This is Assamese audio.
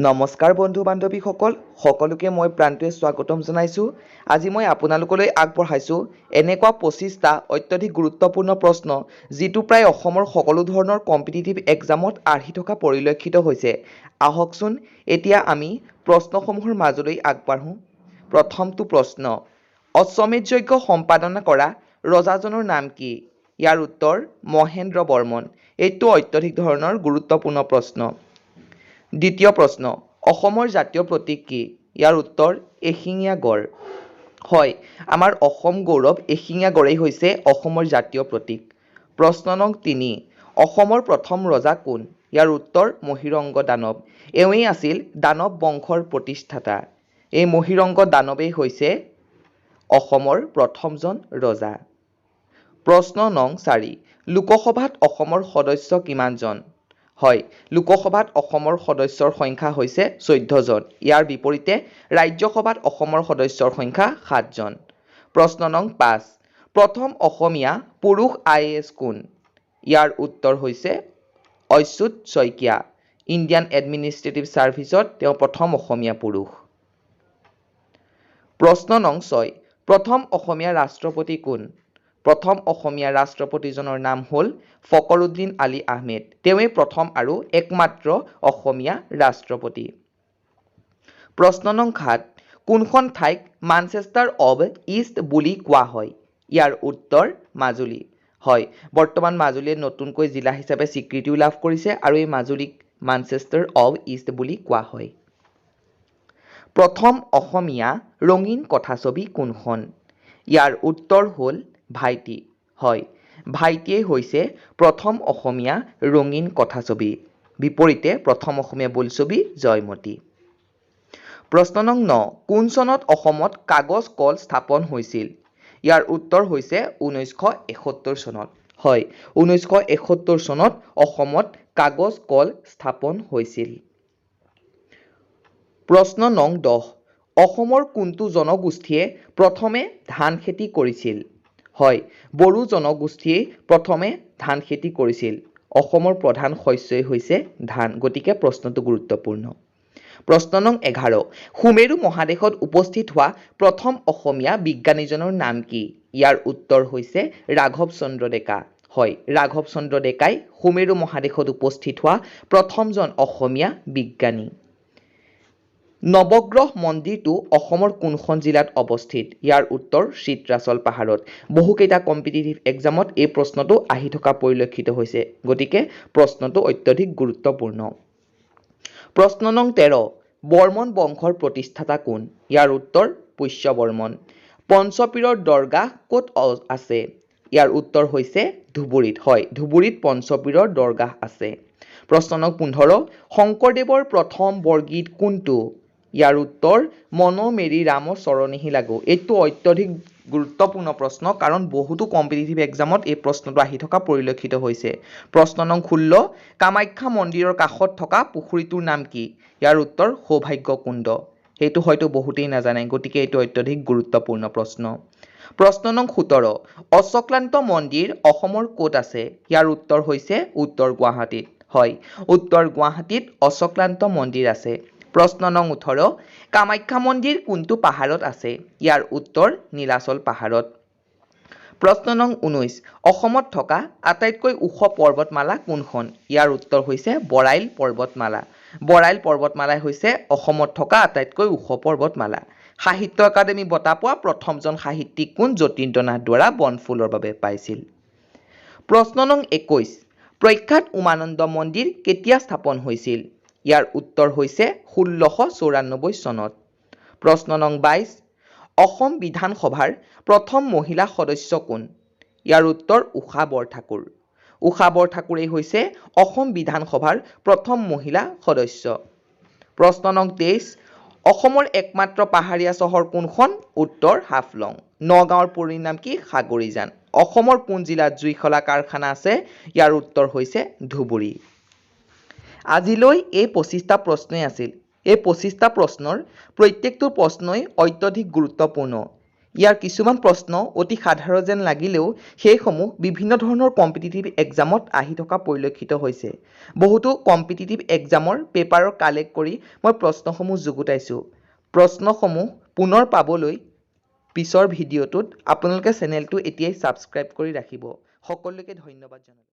নমস্কাৰ বন্ধু বান্ধৱীসকল সকলোকে মই প্ৰাণটোৱে স্বাগতম জনাইছোঁ। আজি মই আপোনালোকলৈ আগবঢ়াইছোঁ এনেকুৱা 25টা অত্যধিক গুৰুত্বপূৰ্ণ প্ৰশ্ন যিটো প্ৰায় অসমৰ সকলো ধৰণৰ কম্পিটিটিভ এক্সামত আহি থকা পৰিলক্ষিত হৈছে। আহকচোন এতিয়া আমি প্ৰশ্নসমূহৰ মাজলৈ আগবাঢ়োঁ। প্ৰথমটো প্ৰশ্ন, অশ্বমেধ যজ্ঞ সম্পাদনা কৰা ৰজাজনৰ নাম কি? ইয়াৰ উত্তৰ মহেন্দ্ৰ বৰ্মন। এইটো অত্যধিক ধৰণৰ গুৰুত্বপূৰ্ণ প্ৰশ্ন। দ্বিতীয় প্ৰশ্ন, অসমৰ জাতীয় প্ৰতীক কি? ইয়াৰ উত্তৰ এশিঙীয়া গড়। হয়, আমাৰ অসম গৌৰৱ এশিঙীয়া গড়েই হৈছে অসমৰ জাতীয় প্ৰতীক। প্ৰশ্ন নং 3, অসমৰ প্ৰথম ৰজা কোন? ইয়াৰ উত্তৰ মহীৰংগ দানৱ। এওঁৱেই আছিল দানৱ বংশৰ প্ৰতিষ্ঠাতা। এই মহীৰংগ দানৱেই হৈছে অসমৰ প্ৰথমজন ৰজা। প্ৰশ্ন নং 4, লোকসভাত অসমৰ সদস্য কিমানজন? হয়, লোকসভাত অসমৰ সদস্যৰ সংখ্যা হৈছে 14 জন। ইয়াৰ বিপৰীতে ৰাজ্যসভাত অসমৰ সদস্যৰ সংখ্যা 7 জন। প্ৰশ্ন নং 5, প্ৰথম অসমীয়া পুৰুষ IAS কোন? ইয়াৰ উত্তৰ হৈছে অচ্যুত শইকীয়া। ইণ্ডিয়ান এডমিনিষ্ট্ৰেটিভ ছাৰ্ভিচত তেওঁ প্ৰথম অসমীয়া পুৰুষ। প্ৰশ্ন নং 6, প্ৰথম অসমীয়া ৰাষ্ট্ৰপতি কোন? প্ৰথম অসমীয়া ৰাষ্ট্ৰপতিজনৰ নাম হ'ল ফখৰুদ্দিন আলি আহমেদ। তেওঁৱেই প্ৰথম আৰু একমাত্ৰ অসমীয়া ৰাষ্ট্ৰপতি। প্ৰশ্ন নং 7, কোনখন ঠাইক মানচেষ্টাৰ অৱ ইষ্ট বুলি কোৱা হয়? ইয়াৰ উত্তৰ মাজুলী। হয়, বৰ্তমান মাজুলীয়ে নতুনকৈ জিলা হিচাপে স্বীকৃতিও লাভ কৰিছে আৰু এই মাজুলীক মানচেষ্টাৰ অৱ ইষ্ট বুলি কোৱা হয়। প্ৰথম অসমীয়া ৰঙীন কথাছবি কোনখন? ইয়াৰ উত্তৰ হ'ল ভাইটি। হয়, ভাইটিয়েই হৈছে প্ৰথম অসমীয়া ৰঙীন কথাছবি। বিপৰীতে প্ৰথম অসমীয়া বোলছবি জয়মতী। প্ৰশ্ন নং 9, কোন চনত অসমত কাগজ কল স্থাপন হৈছিল? ইয়াৰ উত্তৰ হৈছে 1971 চনত। হয়, 1971 চনত অসমত কাগজ কল স্থাপন হৈছিল। প্ৰশ্ন নং 10, অসমৰ কোনটো জনগোষ্ঠীয়ে প্ৰথমে ধান খেতি কৰিছিল? হয়, বড়ো জনগোষ্ঠীয়ে প্ৰথমে ধান খেতি কৰিছিল। অসমৰ প্ৰধান শস্যই হৈছে ধান, গতিকে প্ৰশ্নটো গুৰুত্বপূৰ্ণ। প্ৰশ্ন নং 11, সুমেৰু মহাদেশত উপস্থিত হোৱা প্ৰথম অসমীয়া বিজ্ঞানীজনৰ নাম কি? ইয়াৰ উত্তৰ হৈছে ৰাঘৱ চন্দ্ৰ ডেকা। হয়, ৰাঘৱ চন্দ্ৰ ডেকাই সুমেৰু মহাদেশত উপস্থিত হোৱা প্ৰথমজন অসমীয়া বিজ্ঞানী। নৱগ্ৰহ মন্দিৰটো অসমৰ কোনখন জিলাত অৱস্থিত? ইয়াৰ উত্তৰ চিত্ৰাচল পাহাৰত। বহুকেইটা কম্পিটিটিভ এক্সামত এই প্ৰশ্নটো আহি থকা পৰিলক্ষিত হৈছে, গতিকে প্ৰশ্নটো অত্যধিক গুৰুত্বপূৰ্ণ। প্ৰশ্ন নং 13, বৰ্মন বংশৰ প্ৰতিষ্ঠাতা কোন? ইয়াৰ উত্তৰ পুষ্য বৰ্মন। পঞ্চপীৰৰ দৰগাহ ক'ত আছে? ইয়াৰ উত্তৰ হৈছে ধুবুৰীত। হয়, ধুবুৰীত পঞ্চপীৰৰ দৰগাহ আছে। প্ৰশ্ন নং 15, শংকৰদেৱৰ প্ৰথম বৰগীত কোনটো? ইয়াৰ উত্তৰ মন মেৰি ৰাম চৰণেহি লাগো। এইটো অত্যধিক গুৰুত্বপূৰ্ণ প্ৰশ্ন, কাৰণ বহুতো কম্পিটিটিভ এক্সামত এই প্ৰশ্নটো আহি থকা পৰিলক্ষিত হৈছে। প্ৰশ্ন নং 16, কামাখ্যা মন্দিৰৰ কাষত থকা পুখুৰীটোৰ নাম কি? ইয়াৰ উত্তৰ সৌভাগ্য কুণ্ড। সেইটো হয়তো বহুতেই নাজানে, গতিকে এইটো অত্যধিক গুৰুত্বপূৰ্ণ প্ৰশ্ন। প্ৰশ্ন নং 17, অশ্বক্লান্ত মন্দিৰ অসমৰ ক'ত আছে? ইয়াৰ উত্তৰ হৈছে উত্তৰ গুৱাহাটীত। হয়, উত্তৰ গুৱাহাটীত অশ্বক্লান্ত মন্দিৰ আছে। প্ৰশ্ন নং 18, কামাখ্যা মন্দিৰ কোনটো পাহাৰত আছে? ইয়াৰ উত্তৰ নীলাচল পাহাৰত। প্ৰশ্ন নং 19, অসমত থকা আটাইতকৈ ওখ পৰ্বতমালা কোনখন? ইয়াৰ উত্তৰ হৈছে বৰাইল পৰ্বতমালা। বৰাইল পৰ্বতমালাই হৈছে অসমত থকা আটাইতকৈ ওখ পৰ্বতমালা। সাহিত্য একাডেমী বঁটা পোৱা প্ৰথমজন সাহিত্যিক কোন? যতীন্দ্ৰনাথ দুৱৰা বনফুলৰ বাবে পাইছিল। প্ৰশ্ন নং 21, প্ৰখ্যাত উমানন্দ মন্দিৰ কেতিয়া স্থাপন হৈছিল? ইয়াৰ উত্তৰ হৈছে 1694 চনত। প্ৰশ্ন নং 22, অসম বিধানসভাৰ প্ৰথম মহিলা সদস্য কোন? ইয়াৰ উত্তৰ ঊষা বৰঠাকুৰ। ঊষা বৰঠাকুৰেই হৈছে অসম বিধানসভাৰ প্ৰথম মহিলা সদস্য। প্ৰশ্ন নং 23, অসমৰ একমাত্ৰ পাহাৰীয়া চহৰ কোনখন? উত্তৰ হাফলং। নগাঁৱৰ পৰিনাম কি? সাগৰীজান। অসমৰ কোন জিলাত জুইশলা কাৰখানা আছে? ইয়াৰ উত্তৰ হৈছে ধুবুৰী। আজিলৈ এই 25টা প্ৰশ্নই আছিল। এই 25টা প্ৰশ্নৰ প্ৰত্যেকটো প্ৰশ্নই অত্যধিক গুৰুত্বপূৰ্ণ। ইয়াৰ কিছুমান প্ৰশ্ন অতি সাধাৰণ যেন লাগিলেও সেইসমূহ বিভিন্ন ধৰণৰ কম্পিটিটিভ এক্সামত আহি থকা পৰিলক্ষিত হৈছে। বহুতো কম্পিটিটিভ এক্সামৰ পেপাৰৰ কালেক্ট কৰি মই প্ৰশ্নসমূহ যুগুতাইছোঁ। প্ৰশ্নসমূহ পুনৰ পাবলৈ পিছৰ ভিডিঅ'টোত আপোনালোকে চেনেলটো এতিয়াই ছাবস্ক্ৰাইব কৰি ৰাখিব। সকলোকে ধন্যবাদ জনালোঁ।